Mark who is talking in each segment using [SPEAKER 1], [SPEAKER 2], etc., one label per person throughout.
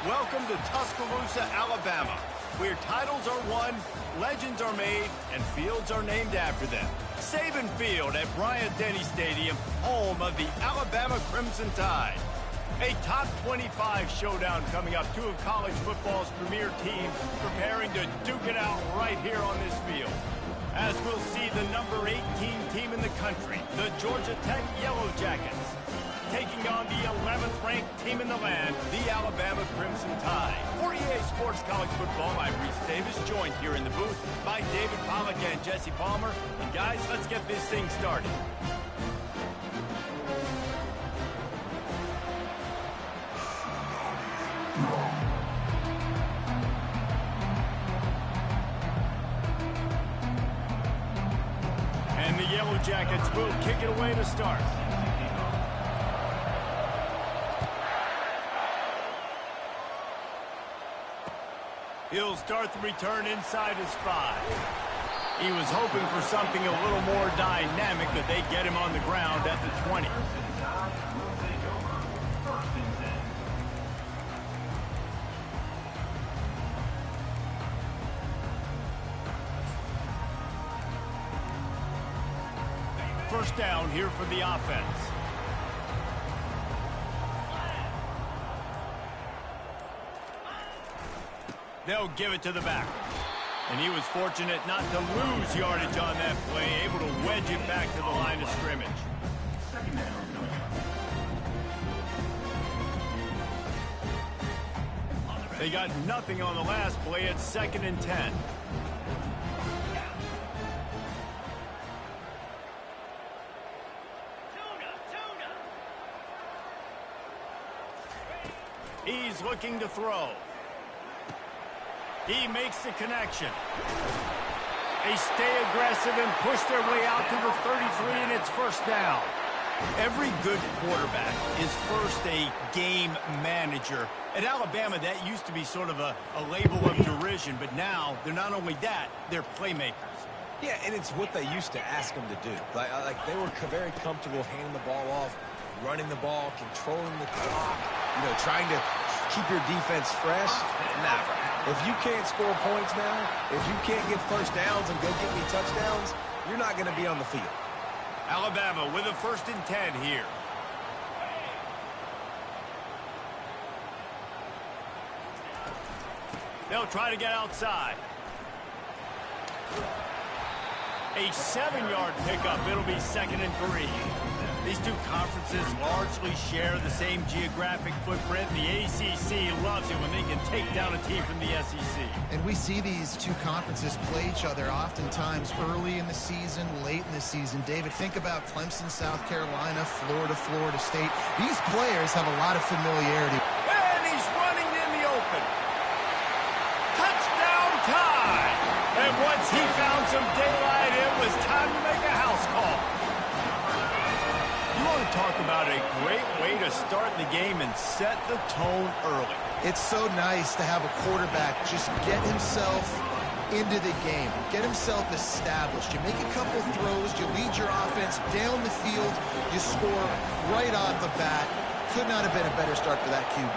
[SPEAKER 1] Welcome to Tuscaloosa, Alabama, where titles are won, legends are made, and fields are named after them. Saban Field at Bryant-Denny Stadium, home of the Alabama Crimson Tide. A top 25 showdown coming up. Two of college football's premier teams preparing to duke it out right here on this field. As we'll see the number 18 team in the country, the Georgia Tech Yellow Jackets, taking on the 11th ranked team in the land, the Alabama Crimson Tide. For EA Sports College Football, I'm Reese Davis, joined here in the booth by David Pollack and Jesse Palmer. And guys, let's get this thing started. And the Yellow Jackets will kick it away to start. He'll start the return inside his 5. He was hoping for something a little more dynamic, but they get him on the ground at the 20. First down here for the offense. They'll give it to the back. And he was fortunate not to lose yardage on that play, able to wedge it back to the line of scrimmage. They got nothing on the last play. It's 2nd and 10. He's looking to throw. He makes the connection. They stay aggressive and push their way out to the 33, and it's first down. Every good quarterback is first a game manager. At Alabama, that used to be sort of a label of derision, but now they're not only that, they're playmakers.
[SPEAKER 2] Yeah, and it's what they used to ask them to do. Like they were very comfortable handing the ball off, running the ball, controlling the clock, trying to keep your defense fresh. Nah, if you can't score points now, if you can't get first downs and go get me touchdowns, you're not going to be on the field.
[SPEAKER 1] Alabama with a 1st and 10 here. They'll try to get outside. A 7-yard pickup. It'll be 2nd and 3. These two conferences largely share the same geographic footprint. The ACC loves it when they can take down a team from the SEC.
[SPEAKER 3] And we see these two conferences play each other oftentimes early in the season, late in the season. David, think about Clemson, South Carolina, Florida, Florida State. These players have a lot of familiarity.
[SPEAKER 1] And he's running in the open. Touchdown time! And once he found some daylight, it was time to make a house call. You want to talk about a great way to start the game and set the tone early.
[SPEAKER 3] It's so nice to have a quarterback just get himself into the game, get himself established. You make a couple throws, you lead your offense down the field, you score right off the bat. Could not have been a better start for that QB.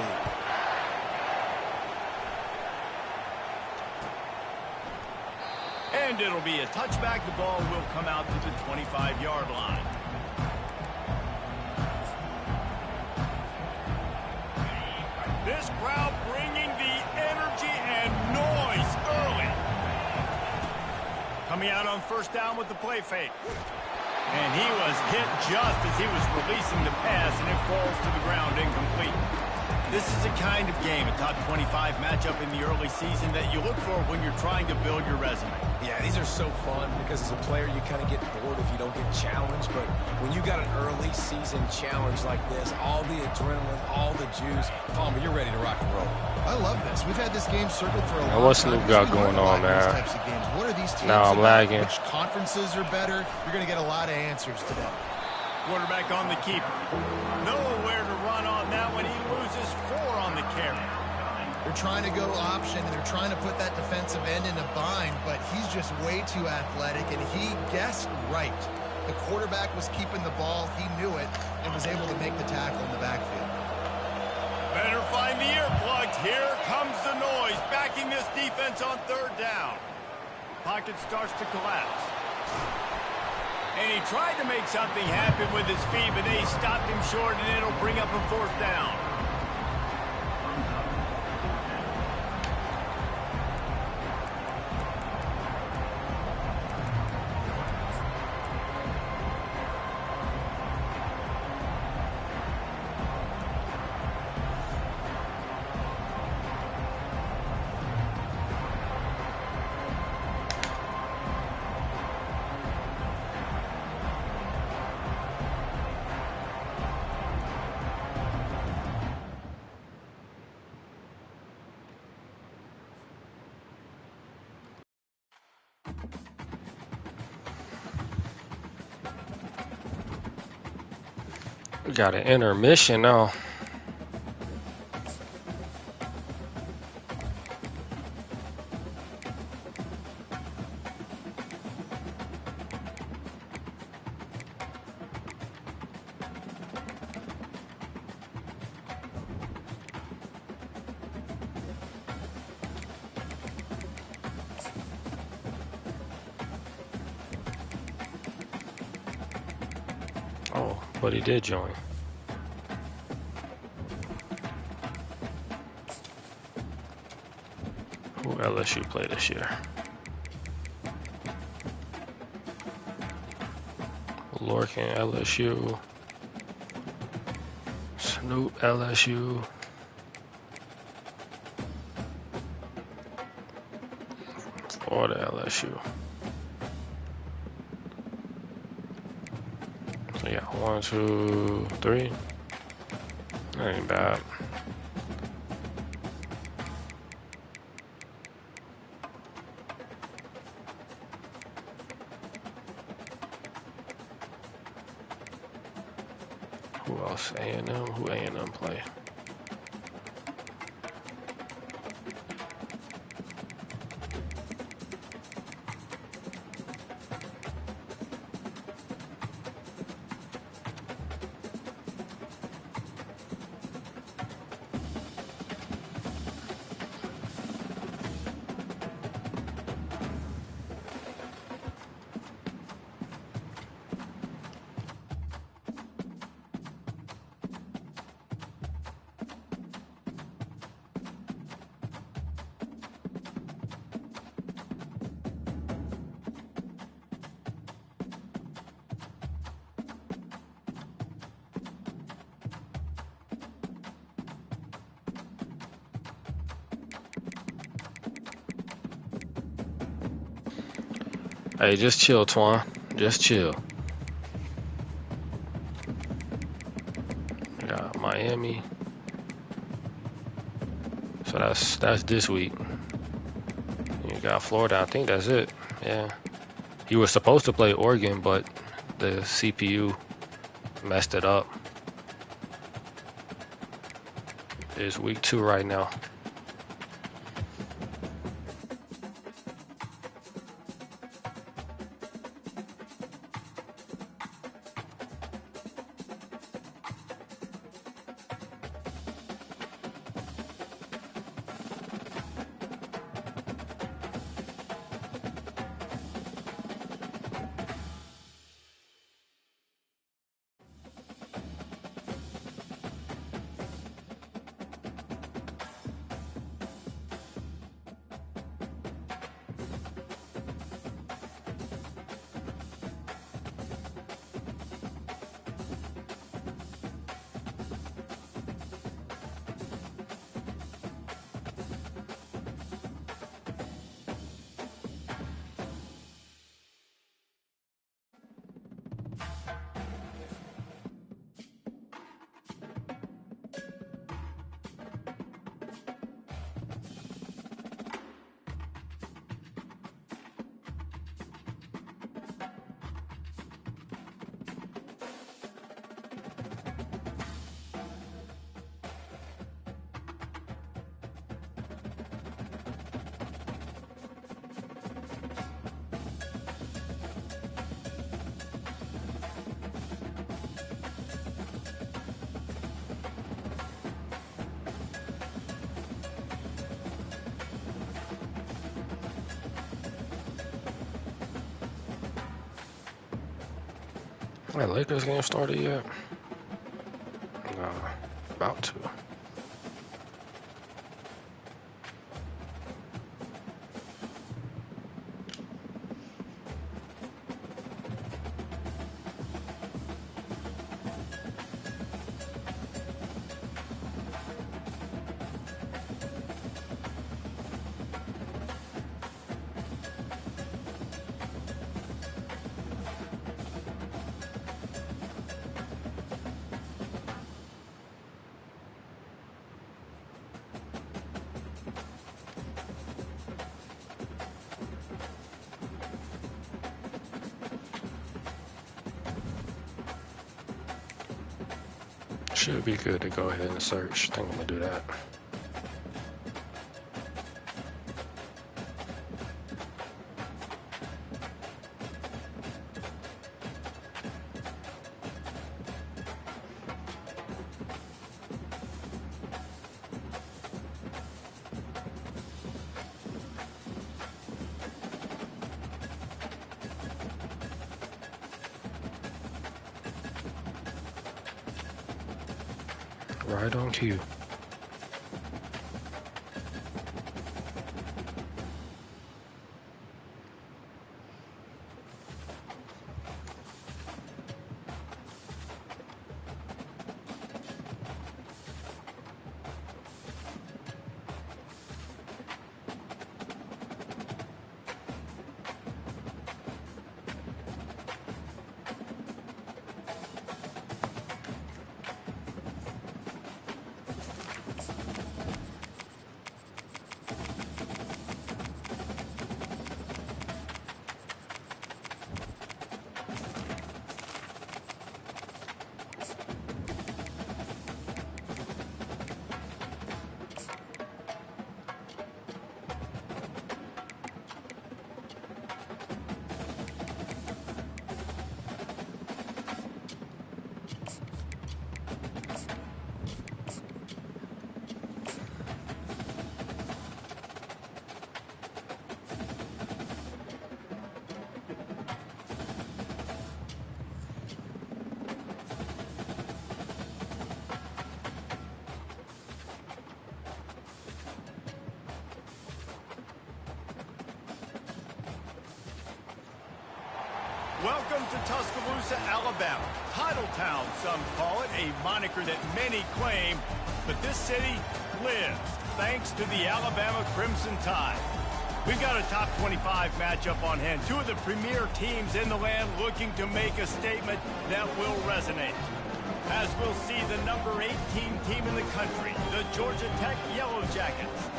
[SPEAKER 1] And it'll be a touchback. The ball will come out to the 25-yard line. This crowd bringing the energy and noise early. Coming out on first down with the play fake. And he was hit just as he was releasing the pass, and it falls to the ground incomplete. This is the kind of game, a top 25 matchup in the early season, that you look for when you're trying to build your resume.
[SPEAKER 2] Yeah, these are so fun because as a player, you kind of get bored if you don't get challenged. But when you got an early season challenge like this, all the adrenaline, all the juice, Palmer, you're ready to rock and roll.
[SPEAKER 3] I love this. We've had this game circled for a long time.
[SPEAKER 4] What's Luke got going on, man?
[SPEAKER 3] What are these teams
[SPEAKER 4] now I'm
[SPEAKER 3] about?
[SPEAKER 4] lagging.
[SPEAKER 3] Which conferences are better? You're going to get a lot of answers today.
[SPEAKER 1] Quarterback on the keeper. Nowhere to run on that one. He loses 4 on the carry.
[SPEAKER 3] They're trying to go option, and they're trying to put that defensive end in a bind, but he's just way too athletic, and he guessed right. The quarterback was keeping the ball. He knew it and was able to make the tackle in the backfield.
[SPEAKER 1] Better find the earplugs. Here comes the noise, backing this defense on third down. Pocket starts to collapse. And he tried to make something happen with his feet, but they stopped him short, and it'll bring up a fourth down.
[SPEAKER 4] We got an intermission now. Oh, but he did join. Who LSU play this year? Lorcan LSU. Snoop LSU. Florida LSU. So yeah, 1, 2, 3. That ain't bad. Who else? A&M? Who A&M play? Hey, just chill, Twan. Just chill. We got Miami. So that's this week. You got Florida. I think that's it. Yeah. You were supposed to play Oregon, but the CPU messed it up. It's week 2 right now. That Lakers game started yet? No, about to. Should be good to go ahead and search. I think I'm gonna do that. Right on cue.
[SPEAKER 1] Welcome to Tuscaloosa, Alabama. Titletown, some call it, a moniker that many claim, but this city lives thanks to the Alabama Crimson Tide. We've got a top 25 matchup on hand. Two of the premier teams in the land looking to make a statement that will resonate. As we'll see the number 18 team in the country, the Georgia Tech Yellow Jackets,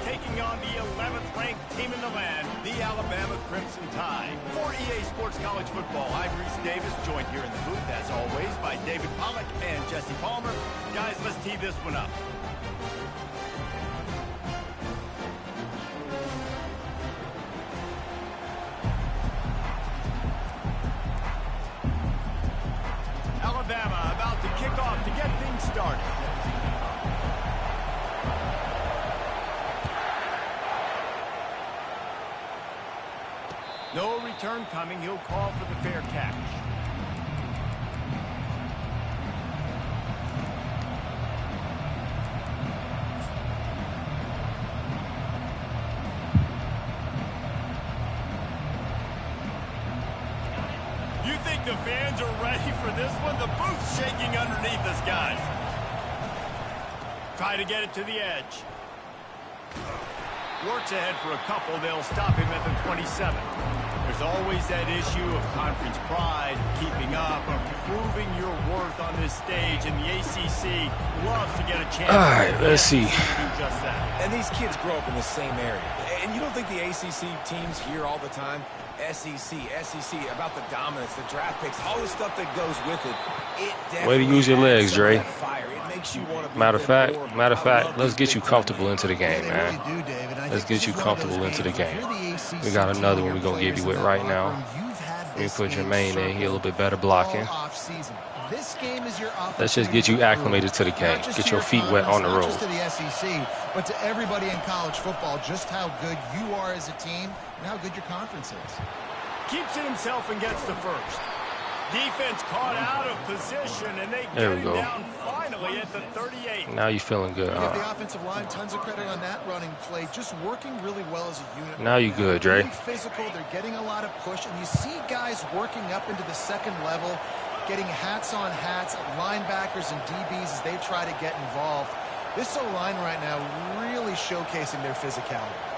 [SPEAKER 1] taking on the 11th ranked team in the land, the Alabama Crimson Tide. For EA Sports College Football, I'm Reese Davis, joined here in the booth, as always, by David Pollack and Jesse Palmer. Guys, let's tee this one up. Alabama about to kick off to get things started. No return coming. He'll call for the fair catch. You think the fans are ready for this one? The booth's shaking underneath us, guys. Try to get it to the edge. Works ahead for a couple. They'll stop him at the 27. There's always that issue of conference pride, keeping up, or proving your worth on this stage, and the ACC loves to get a chance.
[SPEAKER 4] All right, let's see.
[SPEAKER 1] To do just that.
[SPEAKER 2] And these kids grow up in the same area. And you don't think the ACC teams hear all the time, SEC, about the dominance, the draft picks, all the stuff that goes with it.
[SPEAKER 4] Way to use your legs, Dre.
[SPEAKER 2] Matter of
[SPEAKER 4] fact, let's get you comfortable into the game, man. Let's get you comfortable into the game. We got another one we're going to give you with right now. Let me put your main in here, a little bit better blocking. Let's just get you acclimated to the game. Get your feet wet on the road.
[SPEAKER 3] Not just to the SEC, but to everybody in college football, just how good you are as a team and how good your conference is.
[SPEAKER 1] Keeps it himself and gets the first. Defense caught out of position, and they get him down finally at the 38.
[SPEAKER 4] Now you're feeling good.
[SPEAKER 3] Give the offensive line tons of credit on that running play, just working really well as a unit.
[SPEAKER 4] Now you good, Dre.
[SPEAKER 3] Really physical, they're getting a lot of push, and you see guys working up into the second level, getting hats on hats, linebackers and DBs as they try to get involved. This O-line right now really showcasing their physicality.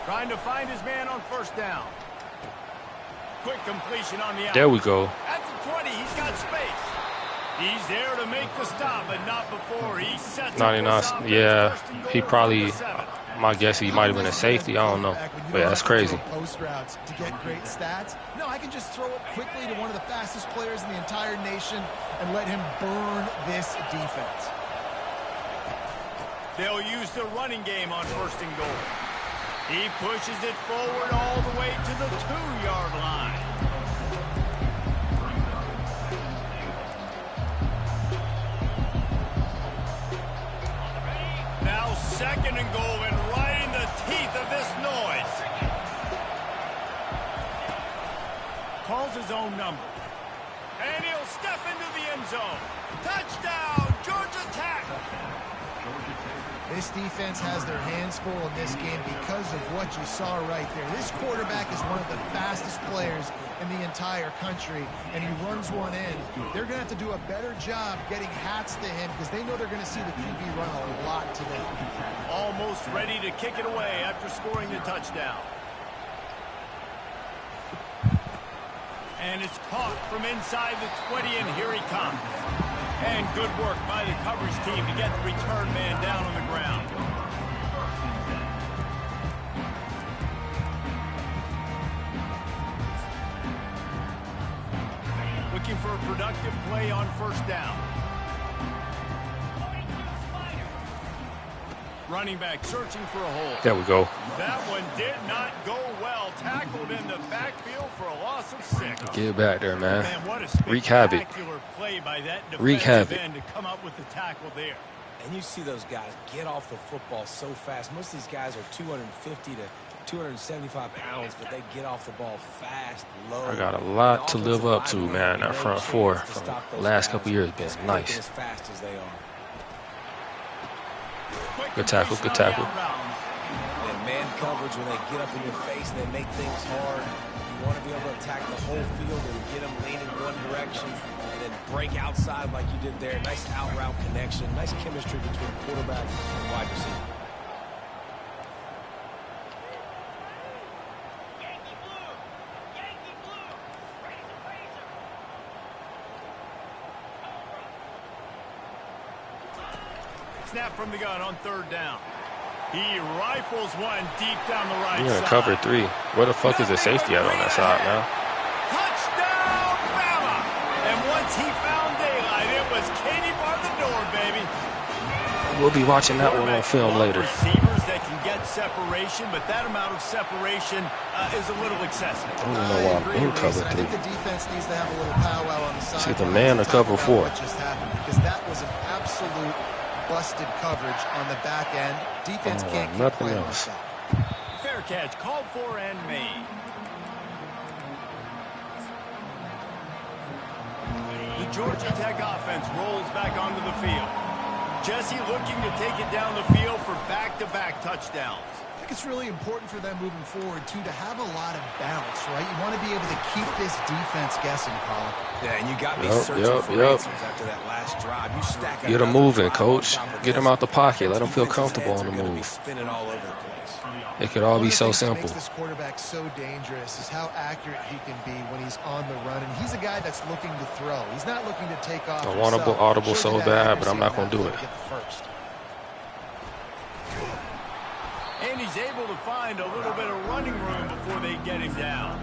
[SPEAKER 1] Trying to find his man on first down. Quick completion on the out.
[SPEAKER 4] There we go.
[SPEAKER 1] At the 20, he's got space. He's there to make the stop, but not before he sets
[SPEAKER 4] 99. Yeah, he probably, my guess, he might have been a safety. I don't know. But yeah, that's crazy.
[SPEAKER 3] Post routes to get great stats. No, I can just throw it quickly to one of the fastest players in the entire nation and let him burn this defense.
[SPEAKER 1] They'll use the running game on first and goal. He pushes it forward all the way to the 2-yard line. Now second and goal, and right in the teeth of this noise. Calls his own number. And he'll step into the end zone. Touchdown, Georgia Tech.
[SPEAKER 3] This defense has their hands full in this game because of what you saw right there. This quarterback is one of the fastest players in the entire country, and he runs one in. They're going to have to do a better job getting hats to him because they know they're going to see the QB run a lot today.
[SPEAKER 1] Almost ready to kick it away after scoring the touchdown. And it's caught from inside the 20, and here he comes. And good work by the coverage team to get the return man down on the ground. Looking for a productive play on first down. Running back searching for a hole.
[SPEAKER 4] There we go.
[SPEAKER 1] That one did not go well. Tackled in the backfield for a loss of 6.
[SPEAKER 4] Get back there, man.
[SPEAKER 1] Man, what a
[SPEAKER 4] Wreak havoc.
[SPEAKER 1] spectacular play by that
[SPEAKER 4] Wreak
[SPEAKER 1] defensive
[SPEAKER 4] havoc.
[SPEAKER 1] end to come up with the tackle there.
[SPEAKER 2] And you see those guys get off the football so fast. Most of these guys are 250 to 275 pounds, but they get off the ball fast, low.
[SPEAKER 4] I got a lot to live up to, man. That front four from the last couple years been nice.
[SPEAKER 2] As fast as they are.
[SPEAKER 4] Good tackle, good tackle.
[SPEAKER 2] And man coverage, when they get up in your face and they make things hard, you want to be able to attack the whole field and get them leaning one direction and then break outside like you did there. Nice out route connection, nice chemistry between quarterback and wide receiver.
[SPEAKER 1] Snap from the gun on third down. He rifles one deep down the right
[SPEAKER 4] You're
[SPEAKER 1] side.
[SPEAKER 4] in cover 3. Where the fuck is the safety at on that side now?
[SPEAKER 1] Touchdown, Bama! And once he found daylight, it was Katie bar the door, baby.
[SPEAKER 4] We'll be watching that one on film later.
[SPEAKER 1] Receivers that can get separation, but that amount of separation is a little excessive.
[SPEAKER 4] I don't know why I'm in cover 3.
[SPEAKER 3] I think the defense needs to have a little powwow on the side.
[SPEAKER 4] See the man or cover 4.
[SPEAKER 3] What just happened, because that was an absolute busted coverage on the back end. Defense can't keep
[SPEAKER 4] nothing
[SPEAKER 3] playing
[SPEAKER 4] else.
[SPEAKER 3] on
[SPEAKER 1] Fair catch, called for and made. The Georgia Tech offense rolls back onto the field. Jesse looking to take it down the field for back-to-back touchdowns.
[SPEAKER 3] I think it's really important for them moving forward, too, to have a lot of balance, right? You want to be able to keep this defense guessing, Paul.
[SPEAKER 2] Yeah, and you got me searching for answers after that last drive. You stack
[SPEAKER 4] Get them moving, coach. Get them out the pocket. Let them feel comfortable on the move.
[SPEAKER 2] Spinning all over the place.
[SPEAKER 4] It could all be so simple.
[SPEAKER 3] What makes this quarterback so dangerous is how accurate he can be when he's on the run. And he's a guy that's looking to throw. He's not looking to take off.
[SPEAKER 4] I want to audible so bad, but I'm not going to do it.
[SPEAKER 1] And he's able to find a little bit of running room before they get him down.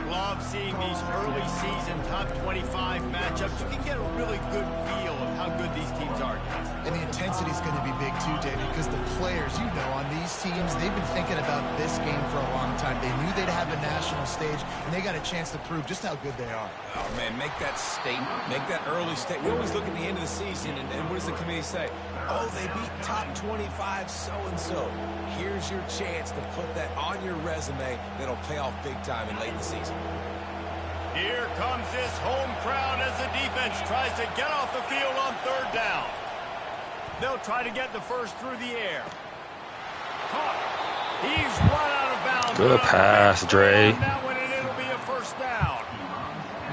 [SPEAKER 1] Love seeing these early season top 25 matchups. You can get a really good feel of how good these teams are.
[SPEAKER 3] And the intensity is going to be big too, David, because the players, you know, on these teams, they've been thinking about this game for a long time. They knew they'd have a national stage, and they got a chance to prove just how good they are.
[SPEAKER 2] Oh, man, make that statement. Make that early statement. We always look at the end of the season, and what does the committee say? Oh, they beat top 25 so-and-so. Here's your chance to put that on your resume that'll pay off big time in late in the season.
[SPEAKER 1] Here comes this home crowd as the defense tries to get off the field on third down. They'll try to get the first through the air. Caught. He's run out of bounds.
[SPEAKER 4] Good pass, Dre.
[SPEAKER 1] That one, and it'll be a first down.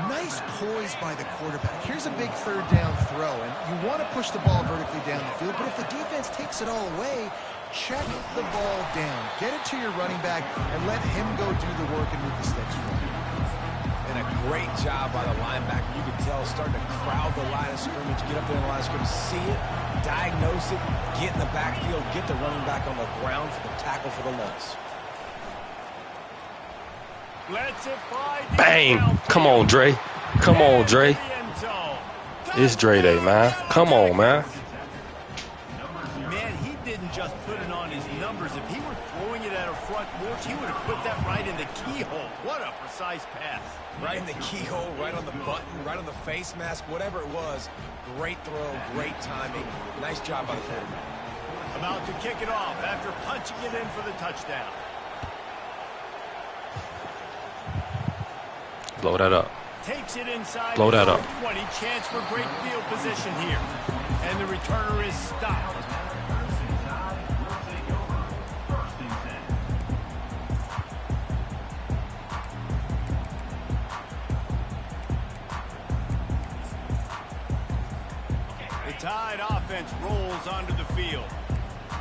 [SPEAKER 3] Nice poise by the quarterback. Here's a big third down throw, and you want to push the ball vertically down the field, but if the defense takes it all away, check the ball down. Get it to your running back and let him go do the work and move the sticks for you.
[SPEAKER 2] And a great job by the linebacker. You can tell starting to crowd the line of scrimmage, get up there in the line of scrimmage, see it, diagnose it, get in the backfield, get the running back on the ground for the tackle for the loss.
[SPEAKER 1] Let's it fly.
[SPEAKER 4] Bang! Come on, Dre. Come on, Dre. It's Dre Day, man. Come on, man.
[SPEAKER 1] Man, he didn't just put it on his numbers. If he were throwing it at a front porch, he would have put that right in the keyhole. What a precise pass.
[SPEAKER 2] Right in the keyhole, right on the button, right on the face mask, whatever it was. Great throw, great timing. Nice job by the quarterback.
[SPEAKER 1] About to kick it off after punching it in for the touchdown.
[SPEAKER 4] Blow that up.
[SPEAKER 1] Takes it inside.
[SPEAKER 4] Blow that up.
[SPEAKER 1] 20. Chance for great field position here. And the returner is stopped. The Tide offense rolls onto the field.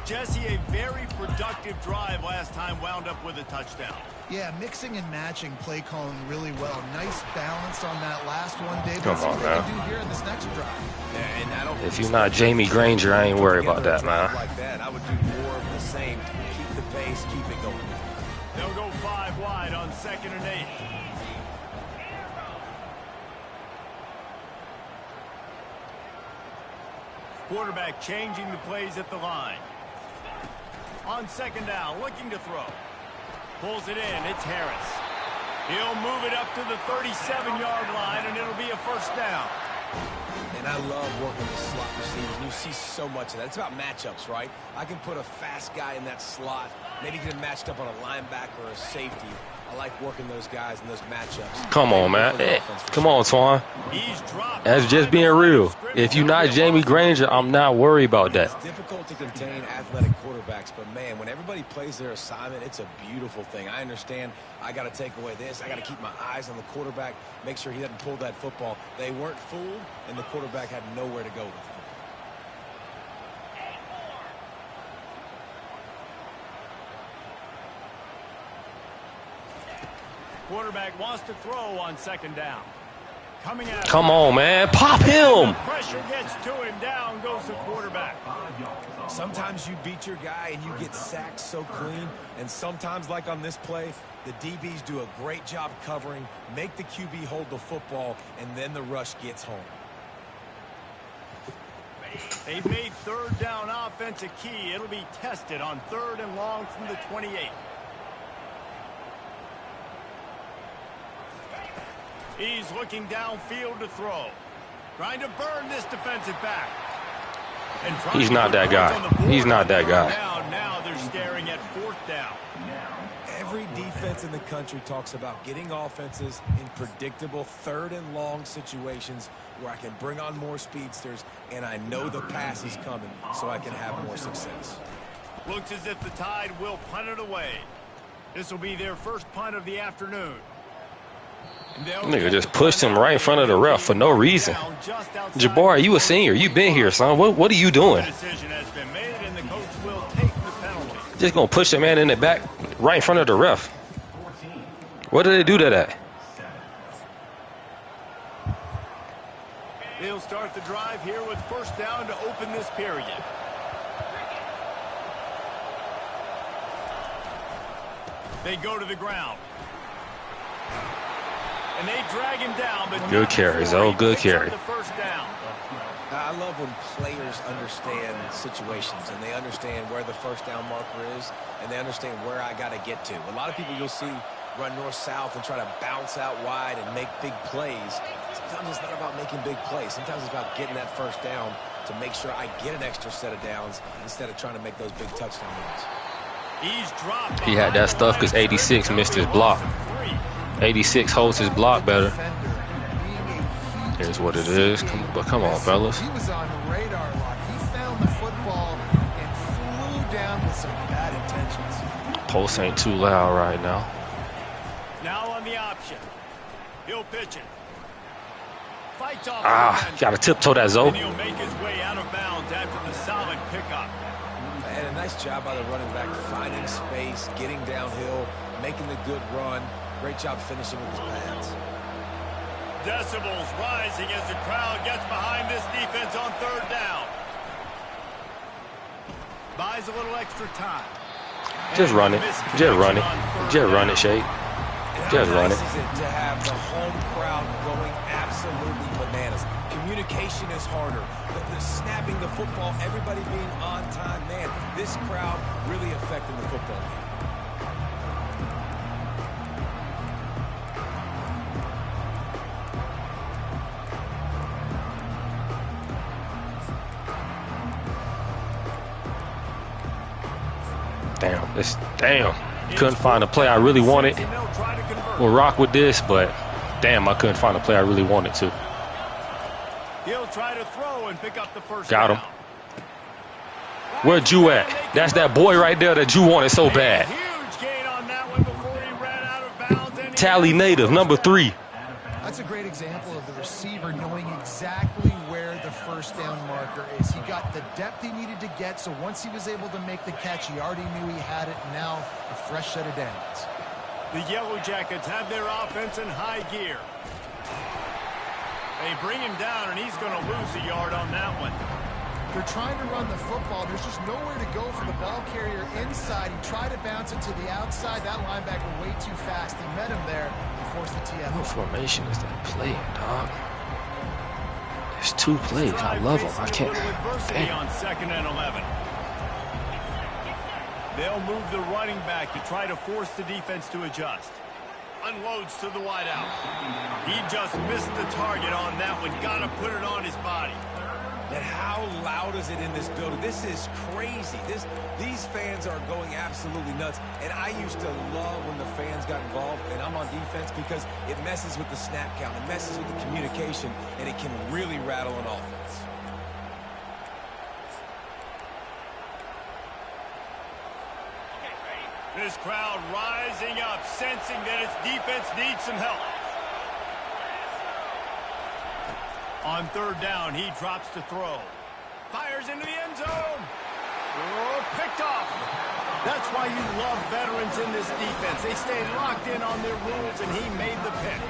[SPEAKER 1] Jesse, a very productive drive last time wound up with a touchdown.
[SPEAKER 3] Yeah, mixing and matching play calling really well. Nice balance on that last one, David.
[SPEAKER 4] Come on, man.
[SPEAKER 3] What they can do here in this next drive.
[SPEAKER 2] Yeah, and I don't
[SPEAKER 4] If you're not Jamie Granger, I ain't worried about that, man.
[SPEAKER 2] Like that, I would do more of the same. Keep the pace, keep it going.
[SPEAKER 1] They'll go 5 wide on 2nd and 8. Quarterback changing the plays at the line. On 2nd down, looking to throw. Pulls it in. It's Harris. He'll move it up to the 37-yard line, and it'll be a first down.
[SPEAKER 2] And I love working the slot receivers. You see so much of that. It's about matchups, right? I can put a fast guy in that slot, maybe get him matched up on a linebacker or a safety. I like working those guys in those matchups.
[SPEAKER 4] Come on, man. Hey, come on, Twan. That's just being real. If you're not Jamie Granger, I'm not worried about that.
[SPEAKER 2] It's difficult to contain athletic quarterbacks, but, man, when everybody plays their assignment, it's a beautiful thing. I understand I got to take away this. I got to keep my eyes on the quarterback, make sure he doesn't pull that football. They weren't fooled, and the quarterback had nowhere to go with it.
[SPEAKER 1] Quarterback wants to throw on 2nd down. Coming out.
[SPEAKER 4] Come on, man. Pop him.
[SPEAKER 1] Pressure gets to him. Down goes the quarterback.
[SPEAKER 2] Sometimes you beat your guy and you get sacked so clean, and sometimes, like on this play, the DBs do a great job covering, make the QB hold the football, and then the rush gets home.
[SPEAKER 1] They've made 3rd down offense a key. It'll be tested on 3rd and long from the 28. He's looking downfield to throw. Trying to burn this defensive back.
[SPEAKER 4] He's not that guy. He's not that guy.
[SPEAKER 1] Now they're staring at 4th down.
[SPEAKER 2] Every defense in the country talks about getting offenses in predictable 3rd and long situations where I can bring on more speedsters and I know the pass is coming so I can have more success.
[SPEAKER 1] Looks as if the Tide will punt it away. This will be their first punt of the afternoon.
[SPEAKER 4] Nigga just pushed him right in front of the ref for no reason. Jabbar, you a senior. You been here, son. What are you doing? Just gonna push the man in the back right in front of the ref. What did they do to that?
[SPEAKER 1] They'll start the drive here with 1st down to open this period. They go to the ground. And they drag him down, but
[SPEAKER 4] good carries. Oh, good carry.
[SPEAKER 2] I love when players understand situations and they understand where the 1st down marker is and they understand where I got to get to. A lot of people you'll see run north-south and try to bounce out wide and make big plays. Sometimes sometimes it's not about making big plays. Sometimes it's about getting that first down to make sure I get an extra set of downs instead of trying to make those big touchdown runs.
[SPEAKER 4] He had that stuff because 86 missed his block. 86 holds his block better. Here's what it is. Come on, fellas.
[SPEAKER 3] He was on radar lock. He found the football and flew down with some bad intentions.
[SPEAKER 4] Pulse ain't too loud right now.
[SPEAKER 1] Now on the option. He'll pitch it. Fights off.
[SPEAKER 4] Gotta tiptoe that, Zoe.
[SPEAKER 1] And he'll make his way out of bounds after the solid pickup.
[SPEAKER 2] And a nice job by the running back, finding space, getting downhill, making the good run. Great job finishing with his pads.
[SPEAKER 1] Decibels rising as the crowd gets behind this defense on third down. Buys a little extra time.
[SPEAKER 4] Just run it. Just run it. Just run it, Shake. Just run it.
[SPEAKER 2] How nice is it to have the home crowd going absolutely bananas? Communication is harder. The snapping the football, everybody being on time. Man, this crowd really affecting the football game.
[SPEAKER 4] Damn. Couldn't find a play I really wanted. We'll rock with this, but damn, I couldn't find a play I really wanted to.
[SPEAKER 1] He'll try to throw and pick up the first
[SPEAKER 4] Got him.
[SPEAKER 1] down.
[SPEAKER 4] Where'd you at? That's that boy right there that you wanted so bad.
[SPEAKER 1] Huge gain on that one before he ran out of bounds. And
[SPEAKER 4] Tally native, number 3.
[SPEAKER 3] That's a great example of the receiver knowing exactly where the first down marker is. He got the depth he needed to get, so once he was able to make the catch, he already knew he had it. Now a fresh set of downs.
[SPEAKER 1] The Yellow Jackets have their offense in high gear. They bring him down, and he's going to lose a yard on that one.
[SPEAKER 3] They're trying to run the football. There's just nowhere to go for the ball carrier inside. He tried to bounce it to the outside. That linebacker way too fast. He met him there and forced the TF.
[SPEAKER 4] What formation is that playing, dog? There's 2 plays. I love them. I can't.
[SPEAKER 1] Adversity on 2nd and 11. They'll move the running back to try to force the defense to adjust. Unloads to the wideout. He just missed the target on that one. Got to put it on his body.
[SPEAKER 2] And how loud is it in this building? This is crazy. These fans are going absolutely nuts. And I used to love when the fans got involved, and I'm on defense because it messes with the snap count. It messes with the communication, and it can really rattle an offense.
[SPEAKER 1] This crowd rising up, sensing that its defense needs some help. On third down, he drops to throw. Fires into the end zone. Oh, picked off. That's why you love veterans in this defense. They stay locked in on their rules, and he made the pick.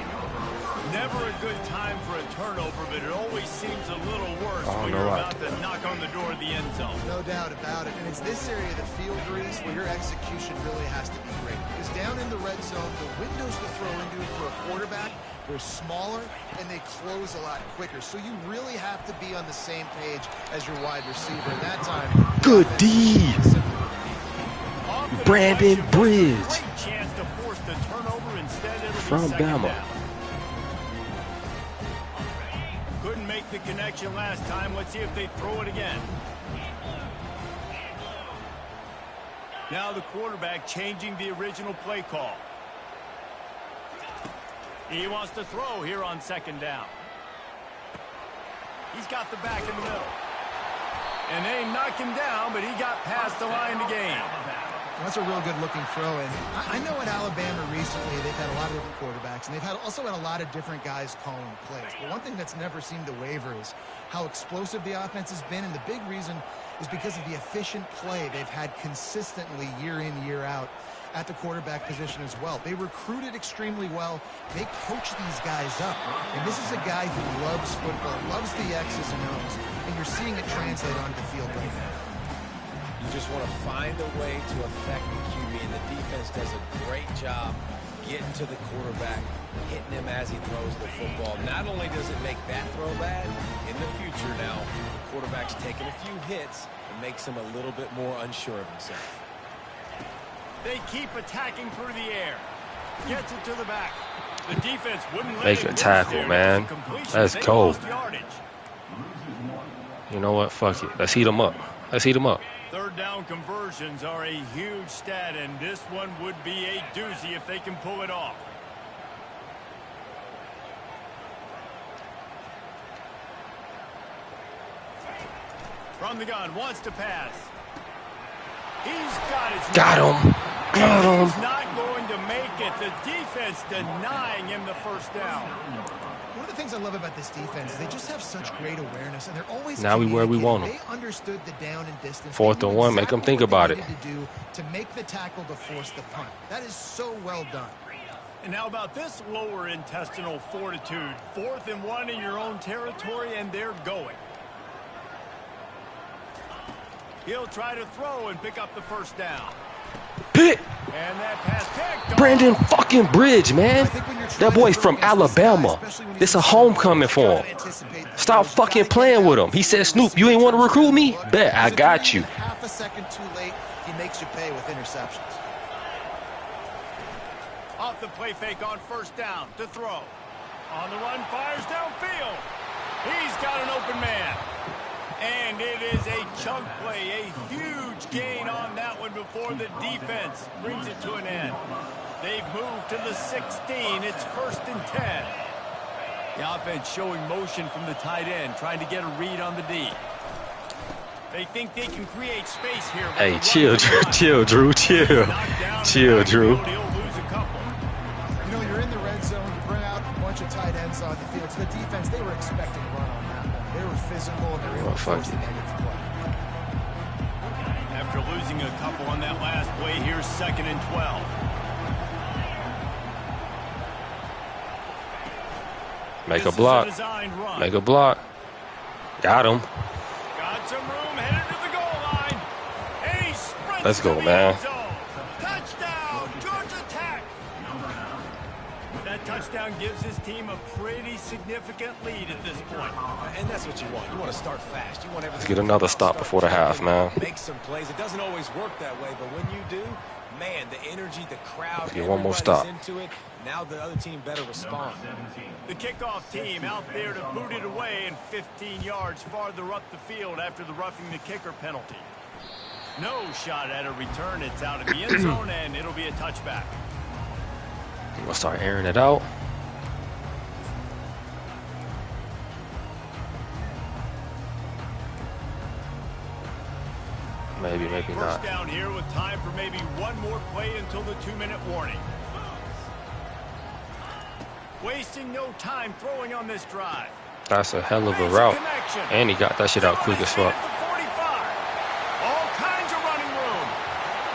[SPEAKER 1] Never a good time for a turnover, but it always seems a little worse when you're about to knock on the door of the end zone.
[SPEAKER 3] No doubt about it. And it's this area of the field, Reese, where your execution really has to be great. Because down in the red zone, the windows to throw into for a quarterback, they're smaller and they close a lot quicker. So you really have to be on the same page as your wide receiver. And that time,
[SPEAKER 4] good D. Brandon Bridge.
[SPEAKER 1] Great chance to force the turnover. Instead, it'll
[SPEAKER 4] from
[SPEAKER 1] be second
[SPEAKER 4] Bama.
[SPEAKER 1] down. Couldn't make the connection last time. Let's see if they throw it again. Now the quarterback changing the original play call. He wants to throw here on 2nd down. He's got the back in the middle. And they knock him down, but he got past the line to gain.
[SPEAKER 3] That's a real good-looking throw. And I know at Alabama recently they've had a lot of different quarterbacks, and they've also had a lot of different guys calling plays. But one thing that's never seemed to waver is how explosive the offense has been, and the big reason is because of the efficient play they've had consistently year in, year out at the quarterback position as well. They recruited extremely well. They coach these guys up. And this is a guy who loves football, loves the X's and O's, and you're seeing it translate onto the field right now.
[SPEAKER 2] You just want to find a way to affect the QB, and the defense does a great job getting to the quarterback, hitting him as he throws the football. Not only does it make that throw bad, in the future now, the quarterback's taking a few hits and makes him a little bit more unsure of himself.
[SPEAKER 1] They keep attacking through the air. Gets it to the back. The defense wouldn't let
[SPEAKER 4] Make
[SPEAKER 1] him
[SPEAKER 4] a
[SPEAKER 1] loose
[SPEAKER 4] tackle,
[SPEAKER 1] there.
[SPEAKER 4] man.
[SPEAKER 1] That was a completion.
[SPEAKER 4] Let's
[SPEAKER 1] They
[SPEAKER 4] go.
[SPEAKER 1] lost yardage.
[SPEAKER 4] You know what? Fuck it. Let's heat them up. Let's heat them up.
[SPEAKER 1] Third down conversions are a huge stat, and this one would be a doozy if they can pull it off. From the gun, wants to pass. He's got his...
[SPEAKER 4] Got him. Got him.
[SPEAKER 1] He's not going to make it. The defense denying him the first down.
[SPEAKER 3] One of the things I love about this defense is they just have such great awareness, and they're always
[SPEAKER 4] now we where we want them.
[SPEAKER 3] They understood the down and distance.
[SPEAKER 4] 4th and 1. Make them think about it.
[SPEAKER 3] To do to make the tackle to force the punt. That is so well done.
[SPEAKER 1] And how about this lower intestinal fortitude? 4th and 1 in your own territory, and they're going. He'll try to throw and pick up the first down.
[SPEAKER 4] Pick.
[SPEAKER 1] And that pass picked off.
[SPEAKER 4] Brandon fucking Bridge, man. That boy from Alabama. It's a homecoming for him. Stop fucking playing with him. He said, Snoop, you ain't want to recruit me? Bet, I got you.
[SPEAKER 3] Half a second too late, he makes you pay with interceptions.
[SPEAKER 1] Off the play fake on first down to throw. On the run, fires downfield. He's got an open man. And it is a chunk play, a huge gain on that one before the defense brings it to an end. They've moved to the 16. It's 1st and 10. The offense showing motion from the tight end, trying to get a read on the D. They think they can create space here.
[SPEAKER 4] Hey, chill, Drew, chill. Chill, Drew.
[SPEAKER 1] He'll lose a couple.
[SPEAKER 3] You know, you're in the red zone, you bring out a bunch of tight ends on the field. So the defense, they were expecting a run on that one. They were physical, and they were able to force the negative play.
[SPEAKER 1] After losing a couple on that last play, here's 2nd and 12.
[SPEAKER 4] Make a block. Make a block. Got him.
[SPEAKER 1] Got some room, headed to the goal line. And he sprints.
[SPEAKER 4] Let's go,
[SPEAKER 1] to the
[SPEAKER 4] man.
[SPEAKER 1] end zone. Touchdown, Georgia Tech. That touchdown gives his team a pretty significant lead at this point.
[SPEAKER 2] And that's what you want. You want to start fast. You want everything.
[SPEAKER 4] Let's get another stop before the half, man.
[SPEAKER 2] Make some plays. It doesn't always work that way, but when you do, man, the energy, the crowd,
[SPEAKER 4] Let's get one more stop.
[SPEAKER 2] into it. Now the other team better respond.
[SPEAKER 1] The kickoff team out there to boot it away and 15 yards farther up the field after the roughing the kicker penalty. No shot at a return. It's out of the end zone, and it'll be a touchback.
[SPEAKER 4] We'll start airing it out. Maybe, maybe not.
[SPEAKER 1] First down here with time for maybe one more play until the 2-minute warning. Wasting no time throwing on this drive.
[SPEAKER 4] That's a hell of a route. And he got that shit out quick as fuck.
[SPEAKER 1] All kinds of running room.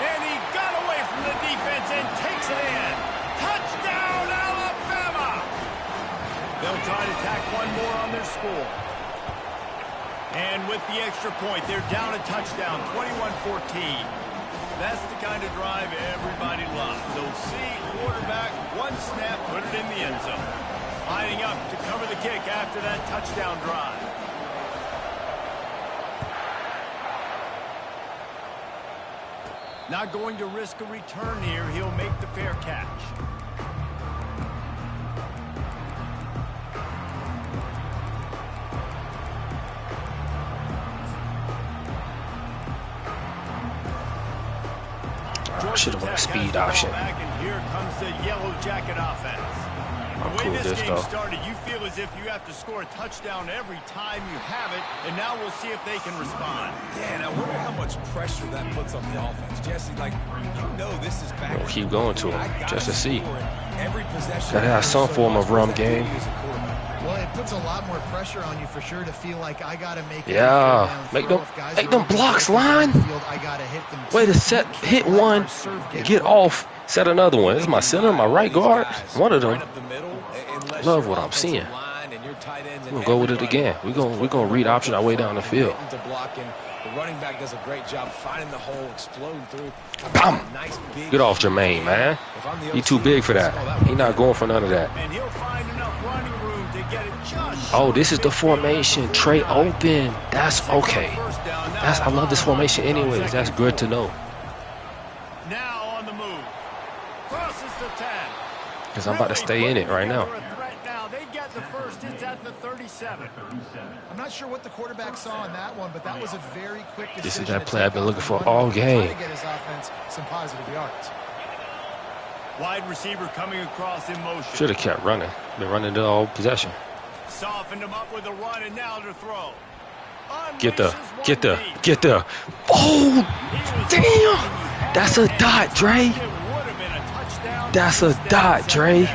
[SPEAKER 1] And he got away from the defense and takes it in. Touchdown, Alabama! They'll try to tack one more on their score. And with the extra point, they're down a touchdown, 21-14. That's the kind of drive everybody loves. So see, quarterback, one snap, put it in the end zone. Lining up to cover the kick after that touchdown drive. Not going to risk a return here. He'll make the fair catch.
[SPEAKER 4] I should have won a speed option.
[SPEAKER 1] And here comes the yellow jacket offense.
[SPEAKER 4] I'm
[SPEAKER 1] The
[SPEAKER 4] cool
[SPEAKER 1] way
[SPEAKER 4] with
[SPEAKER 1] this
[SPEAKER 4] this
[SPEAKER 1] game
[SPEAKER 4] though.
[SPEAKER 1] started, you feel as if you have to score a touchdown every time you have it, and now we'll see if they can respond.
[SPEAKER 2] Yeah, and I wonder how much pressure that puts on the offense. Jesse, like, you know this is back.
[SPEAKER 4] We'll keep going to him just to see.
[SPEAKER 2] Every possession.
[SPEAKER 4] Gotta have some form of run game.
[SPEAKER 3] Well, it puts a lot more pressure on you for sure to feel like I gotta make.
[SPEAKER 4] Yeah, make them blocks, line. Way to set, hit one, get off, set another one. This is my center, my right guard, one of them. Love what I'm seeing. We're gonna go with it again. We're gonna read option our way down the field.
[SPEAKER 2] The running back does a great job finding the hole, exploding through.
[SPEAKER 4] Bam! Get off Jermaine, man. He too big for that. He not going for none of that.
[SPEAKER 1] And he'll find enough running room to get it just.
[SPEAKER 4] Oh, this is the formation. Trey open. That's okay. I love this formation anyways. That's good to know.
[SPEAKER 1] Now on the move. Crosses the 10.
[SPEAKER 4] Because I'm about to stay in it right now.
[SPEAKER 1] They get the first. It's at the 37.
[SPEAKER 3] I'm not sure what the quarterback saw in that one, but that was a very quick decision.
[SPEAKER 4] This is that play I've been looking for all game.
[SPEAKER 3] To get his offense some positive yards.
[SPEAKER 1] Wide receiver coming across in motion.
[SPEAKER 4] Should have kept running. Been running the whole possession.
[SPEAKER 1] Softened him up with a run, and now to throw.
[SPEAKER 4] Get there. Oh, damn. That's a dot, Dre. That's a dot, Dre.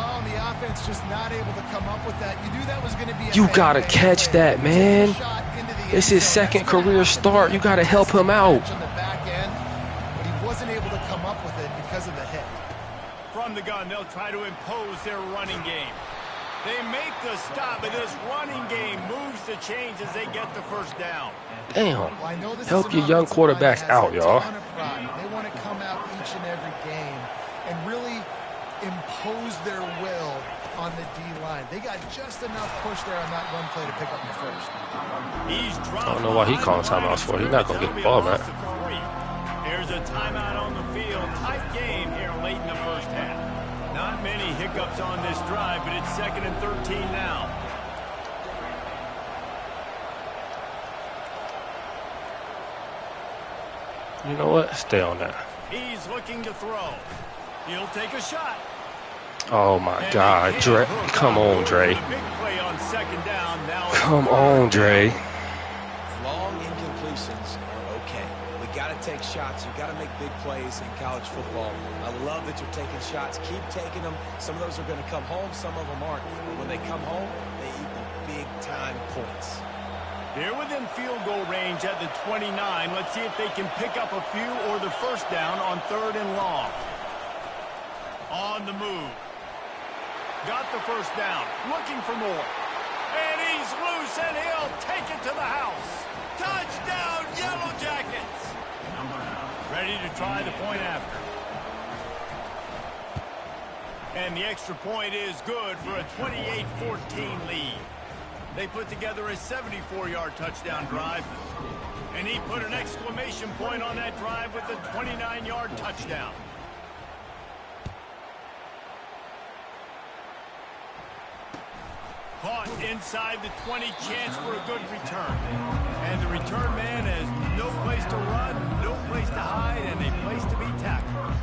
[SPEAKER 3] Oh, the offense just not able to come up with that. You knew that was going to be a
[SPEAKER 4] You got to catch that, man. It's his second career start. You got to help him out.
[SPEAKER 3] On the back end, but he wasn't able to come up with it because of the hit.
[SPEAKER 1] From the gun, they'll try to impose their running game. They make the stop, but this running game moves the chains as they get the first down.
[SPEAKER 4] Damn. Help your young quarterbacks out, y'all.
[SPEAKER 3] They want to come out each and every game and really impose their will on the D-line. They got just enough push there on that run play to pick up the first.
[SPEAKER 4] I don't know why he calling timeouts for. He's not going to get the ball back.
[SPEAKER 1] There's a timeout on the field. Tight game here late in the first half. Not many hiccups on this drive, but it's 2nd and 13 now.
[SPEAKER 4] You know what? Stay on that.
[SPEAKER 1] He's looking to throw. He'll take a shot.
[SPEAKER 4] Oh, my God. Dre. Come on, Dre. Come on, Dre.
[SPEAKER 2] Long incompletions are okay. We got to take shots. You got to make big plays in college football. I love that you're taking shots. Keep taking them. Some of those are going to come home. Some of them aren't. But when they come home, they equal big-time points.
[SPEAKER 1] They're within field goal range at the 29. Let's see if they can pick up a few or the first down on 3rd and long. On the move. Got the first down. Looking for more. And he's loose, and he'll take it to the house. Touchdown, Yellow Jackets. Ready to try the point after. And the extra point is good for a 28-14 lead. They put together a 74-yard touchdown drive. And he put an exclamation point on that drive with a 29-yard touchdown. Caught inside the 20, chance for a good return. And the return man has no place to run, no place to hide, and a place to be tackled.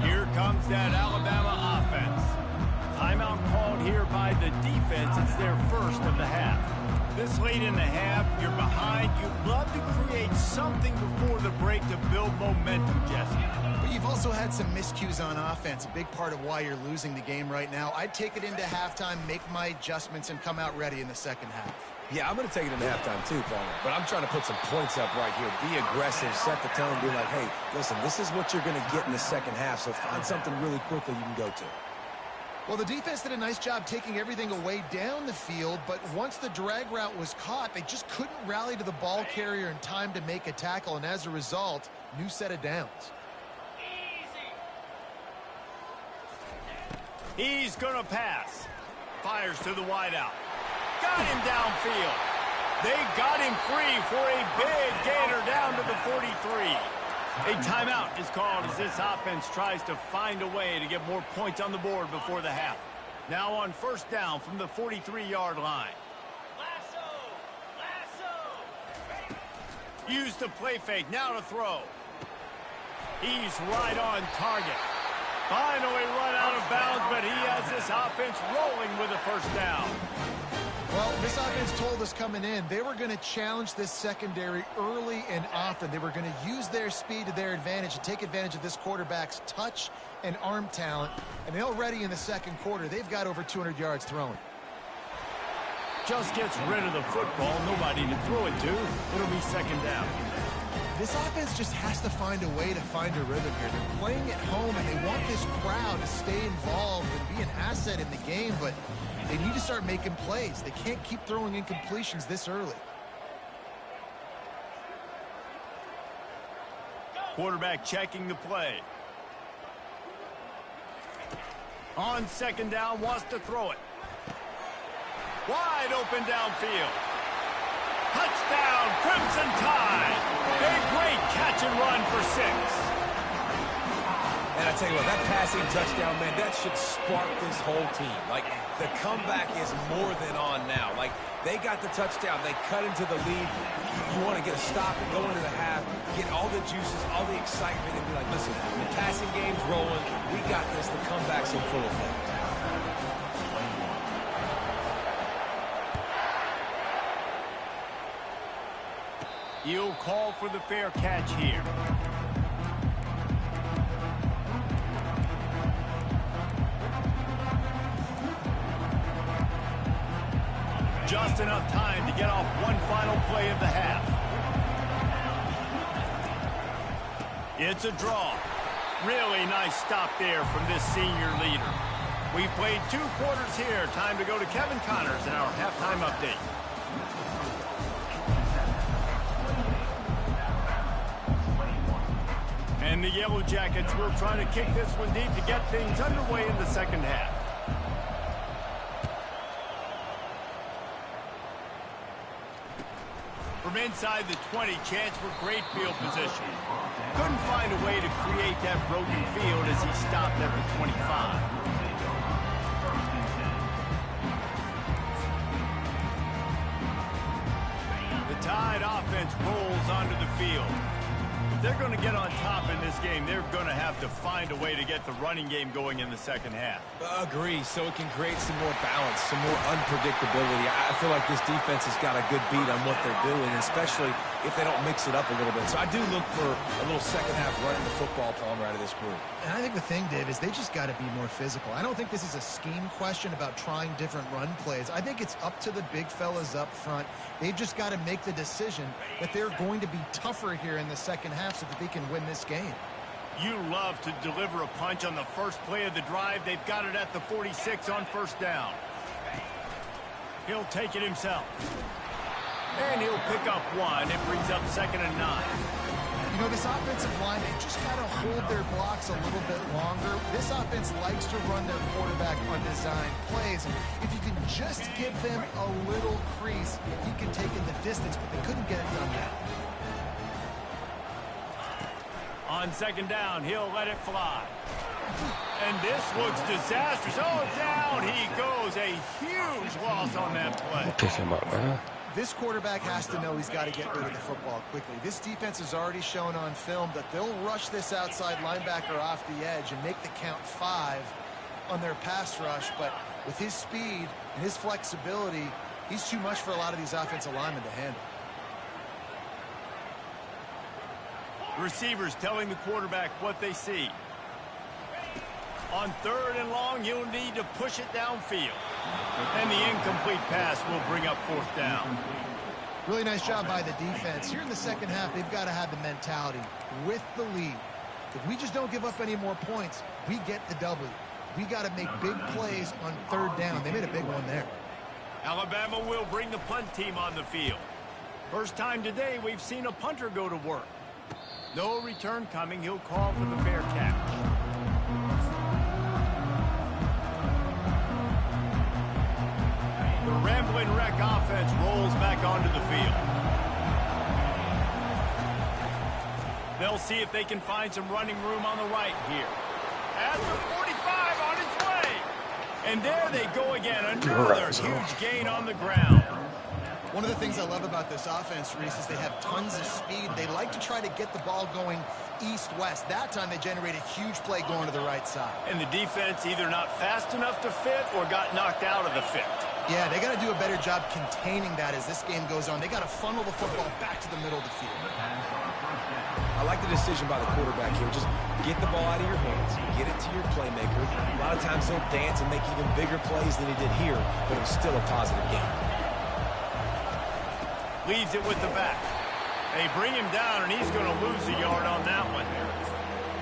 [SPEAKER 1] Here comes that Alabama offense. Timeout called here by the defense. It's their first of the half. This late in the half, you're behind. You'd love to create something before the break to build momentum, Jesse.
[SPEAKER 3] But you've also had some miscues on offense, a big part of why you're losing the game right now. I'd take it into halftime, make my adjustments, and come out ready in the second half.
[SPEAKER 2] Yeah, I'm going to take it into halftime too, Paul. But I'm trying to put some points up right here. Be aggressive, set the tone, be like, hey, listen, this is what you're going to get in the second half, so find something really quickly you can go to.
[SPEAKER 3] Well, the defense did a nice job taking everything away down the field, but once the drag route was caught, they just couldn't rally to the ball carrier in time to make a tackle, and as a result, new set of downs.
[SPEAKER 1] He's going to pass. Fires to the wideout. Got him downfield. They got him free for a big gainer down to the 43. A timeout is called as this offense tries to find a way to get more points on the board before the half. Now on first down from the 43-yard line. Use the play fake. Now to throw. He's right on target. Finally run out of bounds, but he has this offense rolling with a first down.
[SPEAKER 3] Well, this offense told us coming in they were going to challenge this secondary early and often. They were going to use their speed to their advantage and take advantage of this quarterback's touch and arm talent. And already in the second quarter, they've got over 200 yards throwing.
[SPEAKER 1] Just gets rid of the football. Nobody to throw it to. It'll be second down.
[SPEAKER 3] This offense just has to find a way to find a rhythm here. They're playing at home, and they want this crowd to stay involved and be an asset in the game, but they need to start making plays. They can't keep throwing incompletions this early.
[SPEAKER 1] Quarterback checking the play. On second down, wants to throw it. Wide open downfield. Touchdown, Crimson Tide. A great catch and run for 6.
[SPEAKER 2] And I tell you what, that passing touchdown, man, that should spark this whole team. Like, the comeback is more than on now. Like, they got the touchdown. They cut into the lead. You want to get a stop and go into the half, get all the juices, all the excitement, and be like, listen, the passing game's rolling. We got this. The comeback's in full effect.
[SPEAKER 1] He'll call for the fair catch here. Just enough time to get off one final play of the half. It's a draw. Really nice stop there from this senior leader. We've played 2 quarters here. Time to go to Kevin Connors in our halftime update. And the Yellow Jackets will try to kick this one deep to get things underway in the second half. From inside the 20, chance for great field position. Couldn't find a way to create that broken field as he stopped at the 25. The Tide offense rolls onto the field. If they're going to get on top in this game, they're going to have to find a way to get the running game going in the second half.
[SPEAKER 2] Agree, so it can create some more balance, some more unpredictability. I feel like this defense has got a good beat on what they're doing, especially if they don't mix it up a little bit. So I do look for a little second half running the football Palmer out of this group.
[SPEAKER 3] And I think the thing, Dave, is they just got to be more physical. I don't think this is a scheme question about trying different run plays. I think it's up to the big fellas up front. They've just got to make the decision that they're going to be tougher here in the second half so that they can win this game.
[SPEAKER 1] You love to deliver a punch on the first play of the drive. They've got it at the 46 on first down. He'll take it himself. And he'll pick up 1. It brings up 2nd and 9.
[SPEAKER 3] You know, this offensive line, they just got to hold their blocks a little bit longer. This offense likes to run their quarterback on design plays. If you can just give them a little crease, he can take in the distance, but they couldn't get it done now.
[SPEAKER 1] On 2nd down, he'll let it fly. And this looks disastrous. Oh, down he goes. A huge loss on that play.
[SPEAKER 4] Pick him up, man.
[SPEAKER 3] This quarterback has to know he's got to get rid of the football quickly. This defense has already shown on film that they'll rush this outside linebacker off the edge and make the count 5 on their pass rush. But with his speed and his flexibility, he's too much for a lot of these offensive linemen to handle.
[SPEAKER 1] Receivers telling the quarterback what they see. On 3rd and long, you'll need to push it downfield. And the incomplete pass will bring up 4th down.
[SPEAKER 3] Really nice job by the defense. Here in the second half, they've got to have the mentality with the lead. If we just don't give up any more points, we get the W. We got to make big plays on 3rd down. They made a big one there.
[SPEAKER 1] Alabama will bring the punt team on the field. First time today we've seen a punter go to work. No return coming. He'll call for the fair catch. The Ramblin' Wreck offense rolls back onto the field. They'll see if they can find some running room on the right here. At the 45 on its way. And there they go again. Another huge gain on the ground.
[SPEAKER 3] One of the things I love about this offense, Reese, is they have tons of speed. They like to try to get the ball going east-west. That time they generated a huge play going to the right side.
[SPEAKER 1] And the defense either not fast enough to fit or got knocked out of the fit.
[SPEAKER 3] Yeah, they got to do a better job containing that as this game goes on. They got to funnel the football back to the middle of the field.
[SPEAKER 2] I like the decision by the quarterback here. Just get the ball out of your hands, get it to your playmaker. A lot of times he'll dance and make even bigger plays than he did here, but it was still a positive game.
[SPEAKER 1] Leaves it with the back. They bring him down, and he's going to lose a yard on that one.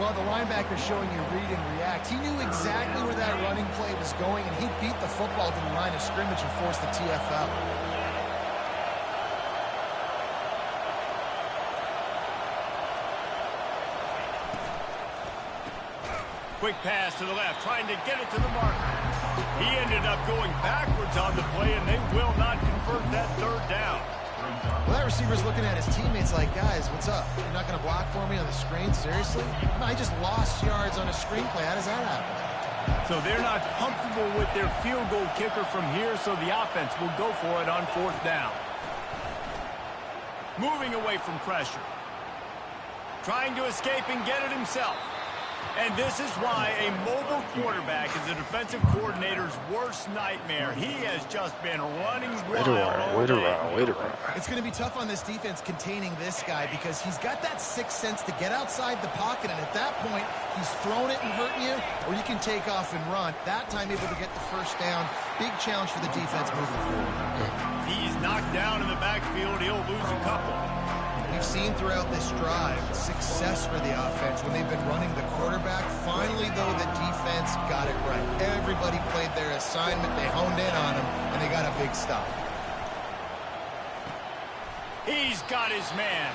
[SPEAKER 3] Well, the linebacker's showing you read and react. He knew exactly where that running play was going, and he beat the football to the line of scrimmage and forced the TFL.
[SPEAKER 1] Quick pass to the left, trying to get it to the marker. He ended up going backwards on the play, and they will not convert that 3rd down.
[SPEAKER 3] Well, that receiver's looking at his teammates like, guys, what's up? You're not going to block for me on the screen? Seriously? I just lost yards on a screenplay. How does that happen?
[SPEAKER 1] So they're not comfortable with their field goal kicker from here, so the offense will go for it on 4th down. Moving away from pressure. Trying to escape and get it himself. And this is why a mobile quarterback is a defensive coordinator's worst nightmare. He has just been running wild.
[SPEAKER 4] Wait around.
[SPEAKER 3] It's going to be tough on this defense containing this guy because he's got that sixth sense to get outside the pocket, and at that point, he's throwing it and hurting you, or you can take off and run. That time, able to get the first down. Big challenge for the defense moving forward.
[SPEAKER 1] He's knocked down in the backfield. He'll lose a couple.
[SPEAKER 3] We've seen throughout this drive success for the offense when they've been running the quarterback. Finally, though, the defense got it right. Everybody played their assignment. They honed in on him, and they got a big stop.
[SPEAKER 1] He's got his man.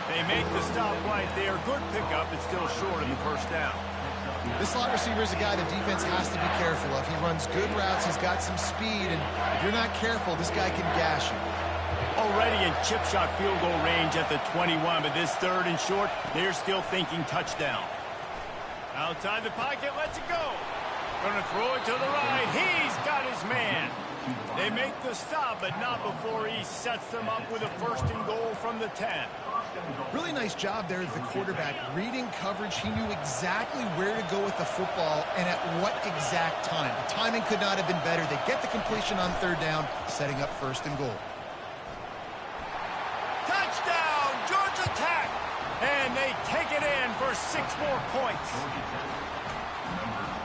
[SPEAKER 1] They make the stop right there. Good pickup, but still short of the first down.
[SPEAKER 3] This slot receiver is a guy the defense has to be careful of. He runs good routes. He's got some speed, and if you're not careful, this guy can gash you.
[SPEAKER 1] Already in chip shot field goal range at the 21, but this 3rd and short, they're still thinking touchdown. Outside the pocket, lets it go. Gonna throw it to the right. He's got his man. They make the stop, but not before he sets them up with a 1st and goal from the 10.
[SPEAKER 3] Really nice job there as the quarterback. Reading coverage, he knew exactly where to go with the football and at what exact time. The timing could not have been better. They get the completion on 3rd down, setting up 1st and goal.
[SPEAKER 1] Touchdown, Georgia Tech! And they take it in for 6 more points.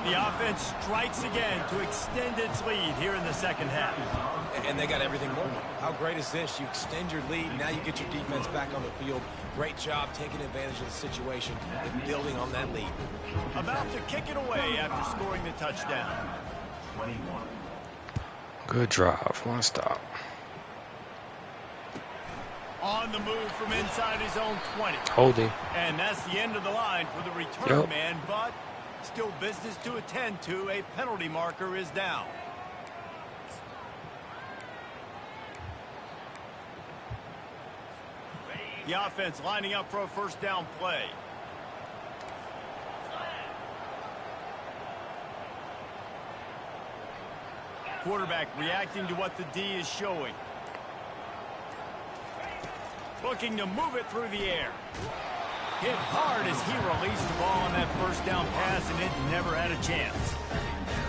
[SPEAKER 1] The offense strikes again to extend its lead here in the 2nd half.
[SPEAKER 2] And they got everything working. How great is this? You extend your lead, now you get your defense back on the field. Great job taking advantage of the situation and building on that lead.
[SPEAKER 1] About to kick it away after scoring the touchdown.
[SPEAKER 4] Good drive. 1 stop.
[SPEAKER 1] On the move from inside his own 20.
[SPEAKER 4] Holding.
[SPEAKER 1] And that's the end of the line for the return man, but still business to attend to. A penalty marker is down. The offense lining up for a 1st down play. Quarterback reacting to what the D is showing. Looking to move it through the air. Hit hard as he released the ball on that 1st down pass, and it never had a chance.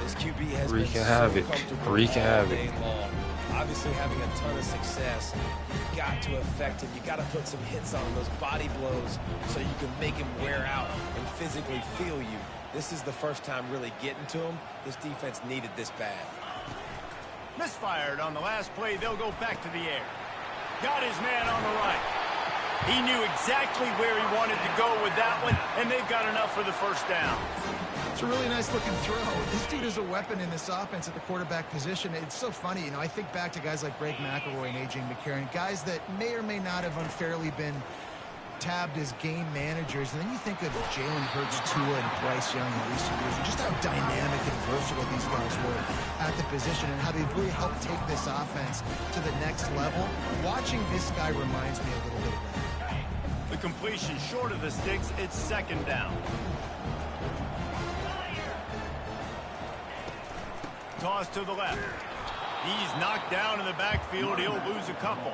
[SPEAKER 2] This QB has
[SPEAKER 4] Wreaking
[SPEAKER 2] been
[SPEAKER 4] havoc.
[SPEAKER 2] so comfortable
[SPEAKER 4] Wreaking
[SPEAKER 2] all
[SPEAKER 4] havoc.
[SPEAKER 2] day long. Obviously having a ton of success. You've got to affect him. You got to put some hits on him, those body blows, so you can make him wear out and physically feel you. This is the first time really getting to him. This defense needed this bad.
[SPEAKER 1] Misfired on the last play. They'll go back to the air. Got his man on the right. He knew exactly where he wanted to go with that one, and they've got enough for the 1st down.
[SPEAKER 3] It's a really nice looking throw. This dude is a weapon in this offense at the quarterback position. It's so funny, you know, I think back to guys like Greg McElroy and A.J. McCarron, guys that may or may not have unfairly been tabbed as game managers. And then you think of Jalen Hurts, Tua, and Bryce Young in recent years, and just how dynamic and versatile these guys were at the position and how they've really helped take this offense to the next level. Watching this guy reminds me a little bit of that.
[SPEAKER 1] The completion short of the sticks. It's 2nd down. Toss to the left. He's knocked down in the backfield. He'll lose a couple.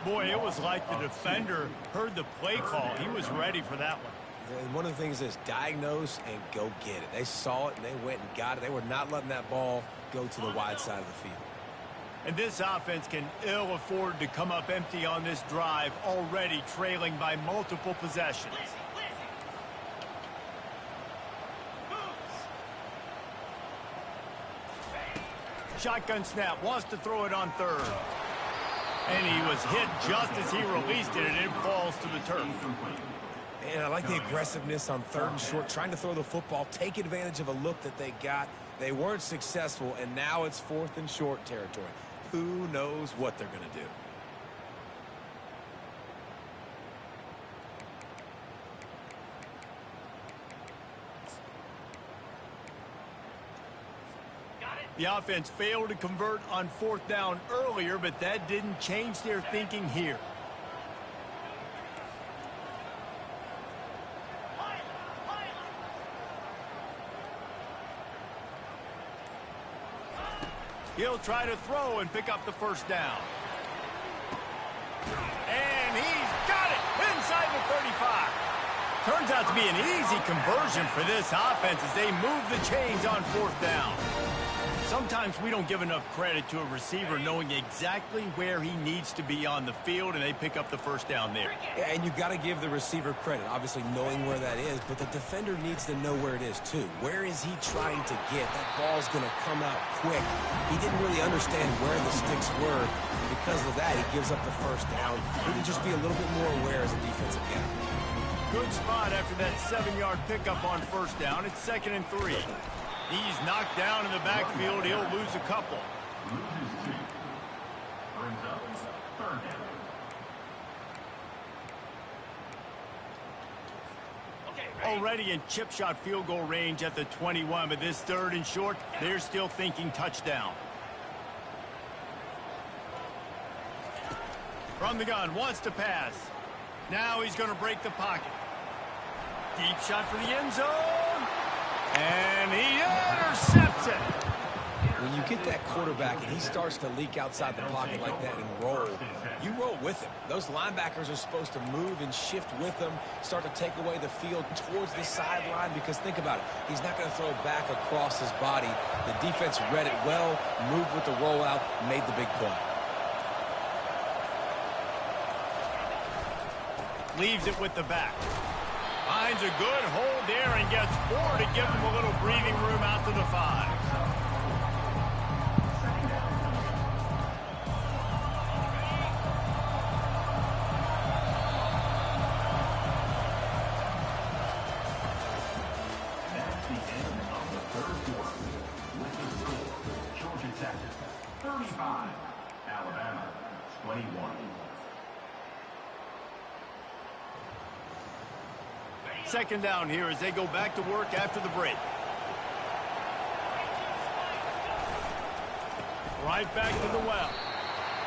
[SPEAKER 1] Boy, it was like the defender heard the play call. He was ready for that one.
[SPEAKER 2] And one of the things is diagnose and go get it. They saw it and they went and got it. They were not letting that ball go to the wide side of the field.
[SPEAKER 1] And this offense can ill afford to come up empty on this drive, already trailing by multiple possessions. Shotgun snap, wants to throw it on 3rd. And he was hit just as he released it, and it falls to the turf.
[SPEAKER 2] And I like the aggressiveness on 3rd and short, trying to throw the football, take advantage of a look that they got. They weren't successful, and now it's 4th and short territory. Who knows what they're going to do?
[SPEAKER 5] Got it.
[SPEAKER 1] The offense failed to convert on 4th down earlier, but that didn't change their thinking here. He'll try to throw and pick up the 1st down. And he's got it inside the 35. Turns out to be an easy conversion for this offense as they move the chains on 4th down. Sometimes we don't give enough credit to a receiver knowing exactly where he needs to be on the field, and they pick up the 1st down there.
[SPEAKER 2] Yeah, and you got to give the receiver credit, obviously knowing where that is, but the defender needs to know where it is too. Where is he trying to get? That ball's going to come out quick. He didn't really understand where the sticks were, and because of that, he gives up the 1st down. We need to just be a little bit more aware as a defensive guy.
[SPEAKER 1] Good spot after that 7-yard pickup on 1st down. It's 2nd and 3. He's knocked down in the backfield. He'll lose a couple. Already in chip shot field goal range at the 21, but this 3rd and short, they're still thinking touchdown. From the gun, wants to pass. Now he's going to break the pocket. Deep shot for the end zone. And he intercepts it.
[SPEAKER 2] When you get that quarterback and he starts to leak outside the pocket like that and roll, you roll with him. Those linebackers are supposed to move and shift with him, start to take away the field towards the sideline, because think about it. He's not going to throw back across his body. The defense read it well, moved with the rollout, made the big play.
[SPEAKER 1] Leaves it with the back. Finds a good hold there and gets 4 to give him a little breathing room out to the 5.
[SPEAKER 5] That's the end of the 3rd quarter. With the score, Georgia Tech 35, Alabama 21.
[SPEAKER 1] 2nd down here as they go back to work after the break. Right back to the well.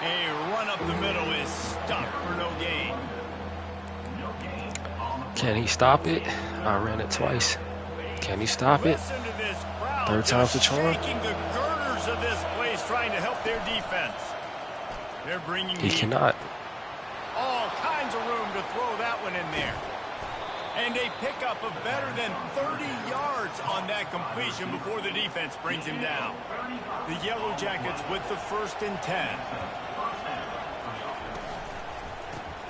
[SPEAKER 1] A run up the middle is stuffed for no gain.
[SPEAKER 4] Can he stop it? I ran it twice. Can he stop it?
[SPEAKER 1] Listen to this crowd.
[SPEAKER 4] 3rd time's the charm.
[SPEAKER 1] Shaking the girders of this place, trying to help their defense. They're bringing.
[SPEAKER 4] He cannot.
[SPEAKER 1] All kinds of room to throw that one in there. And a pickup of better than 30 yards on that completion before the defense brings him down. The Yellow Jackets with the 1st and 10.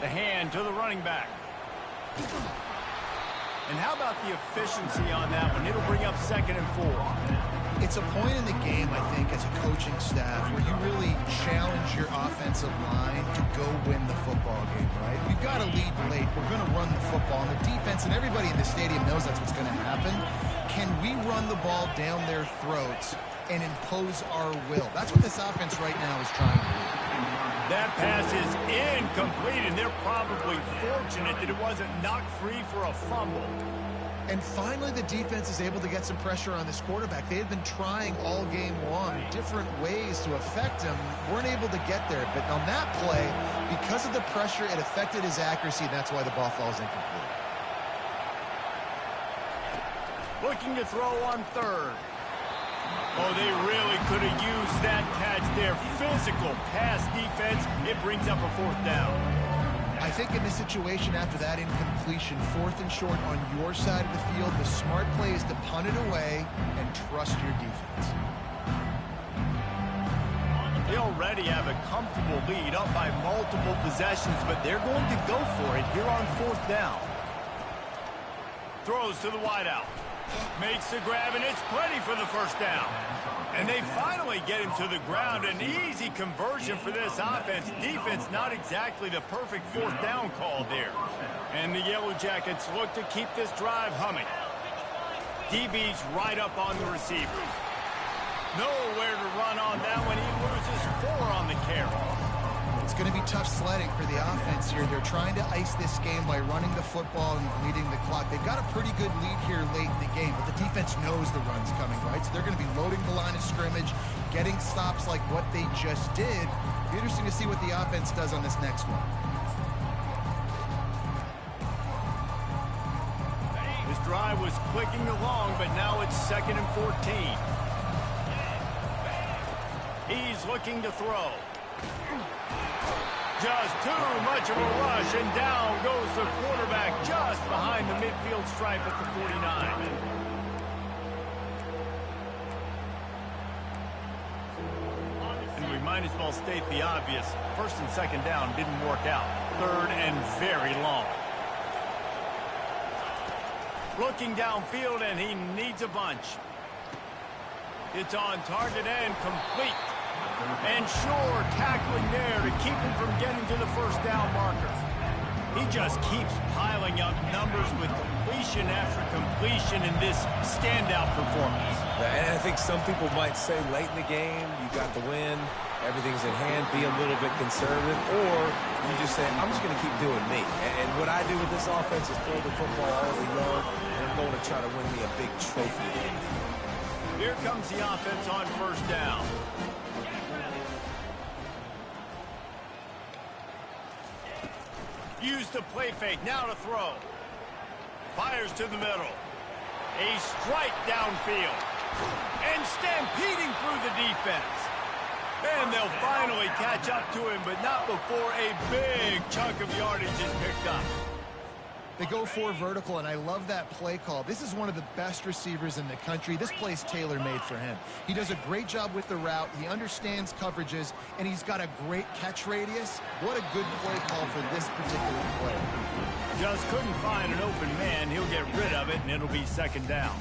[SPEAKER 1] The hand to the running back. And how about the efficiency on that one? It'll bring up 2nd and 4.
[SPEAKER 3] It's a point in the game, I think, as a coaching staff, where you really challenge your offensive line to go win the football game, right? We've got to lead late. We're going to run the football. And the defense and everybody in the stadium knows that's what's going to happen. Can we run the ball down their throats and impose our will? That's what this offense right now is trying to do.
[SPEAKER 1] That pass is incomplete, and they're probably fortunate that it wasn't knocked free for a fumble.
[SPEAKER 3] And finally, the defense is able to get some pressure on this quarterback. They had been trying all game long different ways to affect him. Weren't able to get there. But on that play, because of the pressure, it affected his accuracy, and that's why the ball falls incomplete.
[SPEAKER 1] Looking to throw on 3rd. Oh, they really could have used that catch there. Physical pass defense. It brings up a 4th down.
[SPEAKER 3] I think in this situation after that incompletion, 4th and short on your side of the field, the smart play is to punt it away and trust your defense.
[SPEAKER 1] They already have a comfortable lead up by multiple possessions, but they're going to go for it here on 4th down. Throws to the wideout. Makes the grab, and it's plenty for the 1st down. And they finally get him to the ground. An easy conversion for this offense. Defense not exactly the perfect 4th down call there. And the Yellow Jackets look to keep this drive humming. DB's right up on the receivers. Nowhere to run on that one. He loses 4 on the carry.
[SPEAKER 3] It's going to be tough sledding for the offense here. They're trying to ice this game by running the football and leading the clock. They've got a pretty good lead here late in the game, but the defense knows the run's coming, right? So they're going to be loading the line of scrimmage, getting stops like what they just did. It'll be interesting to see what the offense does on this next one.
[SPEAKER 1] This drive was clicking along, but now it's 2nd and 14. He's looking to throw. Just too much of a rush, and down goes the quarterback just behind the midfield stripe at the 49. And we might as well state the obvious. 1st and 2nd down didn't work out. 3rd and very long. Looking downfield, and he needs a bunch. It's on target and complete. And sure, tackling there to keep him from getting to the 1st down marker. He just keeps piling up numbers with completion after completion in this standout performance.
[SPEAKER 2] And I think some people might say late in the game, you got the win, everything's in hand, be a little bit conservative, or you just say, I'm just going to keep doing me. And what I do with this offense is throw the football all over the yard, and I'm going to try to win me a big trophy.
[SPEAKER 1] Here comes the offense on 1st down. Used the play fake, now to throw. Fires to the middle. A strike downfield. And stampeding through the defense. And they'll finally catch up to him, but not before a big chunk of yardage is picked up.
[SPEAKER 3] They go for vertical, and I love that play call. This is one of the best receivers in the country. This play's tailor-made for him. He does a great job with the route. He understands coverages, and he's got a great catch radius. What a good play call for this particular play.
[SPEAKER 1] Just couldn't find an open man. He'll get rid of it, and it'll be 2nd down.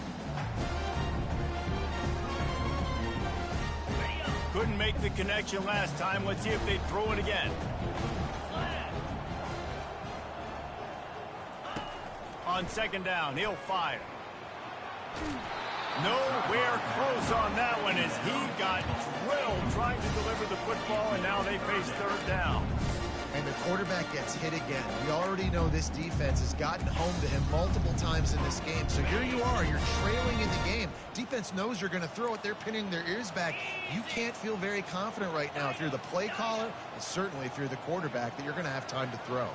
[SPEAKER 1] Couldn't make the connection last time. Let's see if they throw it again. On 2nd down, he'll fire. Nowhere close on that one as he got drilled trying to deliver the football, and now they face 3rd down.
[SPEAKER 3] And the quarterback gets hit again. We already know this defense has gotten home to him multiple times in this game. So here you are, you're trailing in the game. Defense knows you're going to throw it. They're pinning their ears back. You can't feel very confident right now if you're the play caller, and certainly if you're the quarterback, that you're going to have time to throw.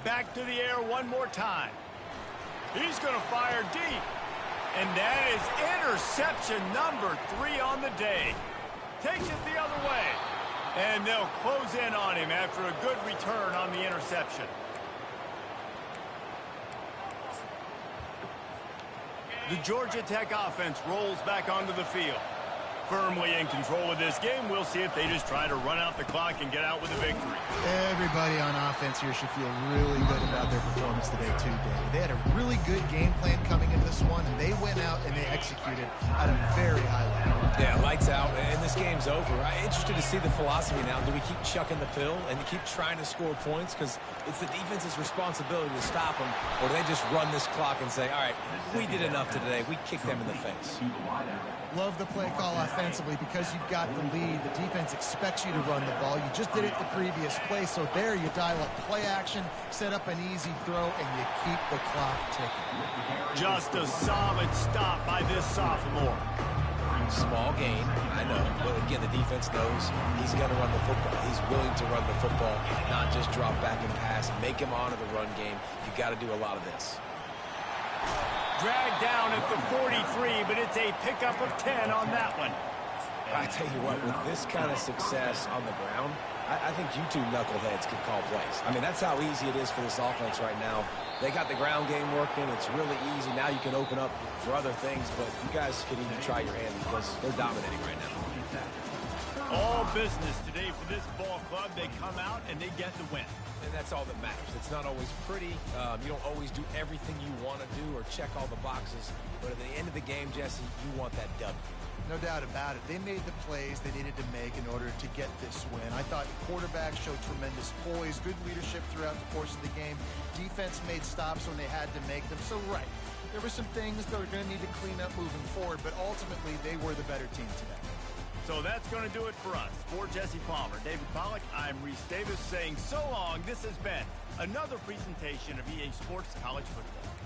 [SPEAKER 1] Back to the air one more time. He's going to fire deep. And that is interception number 3 on the day. Takes it the other way. And they'll close in on him after a good return on the interception. The Georgia Tech offense rolls back onto the field. Firmly in control of this game. We'll see if they just try to run out the clock and get out with a victory.
[SPEAKER 3] Everybody on offense here should feel really good about their performance today, too, Dave. They had a really good game plan coming into this one, and they went out and they executed at a very high level.
[SPEAKER 2] Yeah, lights out, and this game's over. I'm interested to see the philosophy now. Do we keep chucking the pill and keep trying to score points? Because it's the defense's responsibility to stop them, or do they just run this clock and say, all right, we did enough today. We kicked them in the face.
[SPEAKER 3] Love the play call offensively because you've got the lead. The defense expects you to run the ball. You just did it the previous play, so there you dial up play action, set up an easy throw, and you keep the clock ticking.
[SPEAKER 1] Just a solid stop by this sophomore.
[SPEAKER 2] Small gain, I know, but again, the defense knows he's going to run the football. He's willing to run the football, not just drop back and pass, make him honor the run game. You got to do a lot of this.
[SPEAKER 1] Dragged down at the 43, but it's a pickup of 10 on that one.
[SPEAKER 2] I tell you what, with this kind of success on the ground, I think you two knuckleheads could call plays. I mean, that's how easy it is for this offense right now. They got the ground game working. It's really easy. Now you can open up for other things, but you guys could even try your hand because they're dominating right now.
[SPEAKER 1] All business today for this ball club. They come out and they get the win.
[SPEAKER 2] And that's all that matters. It's not always pretty. You don't always do everything you want to do or check all the boxes. But at the end of the game, Jesse, you want that W.
[SPEAKER 3] No doubt about it. They made the plays they needed to make in order to get this win. I thought the quarterback showed tremendous poise, good leadership throughout the course of the game. Defense made stops when they had to make them. So, right, there were some things that we're going to need to clean up moving forward, but ultimately they were the better team today.
[SPEAKER 1] So that's going to do it for us. For Jesse Palmer, David Pollack, I'm Reese Davis saying so long. This has been another presentation of EA Sports College Football.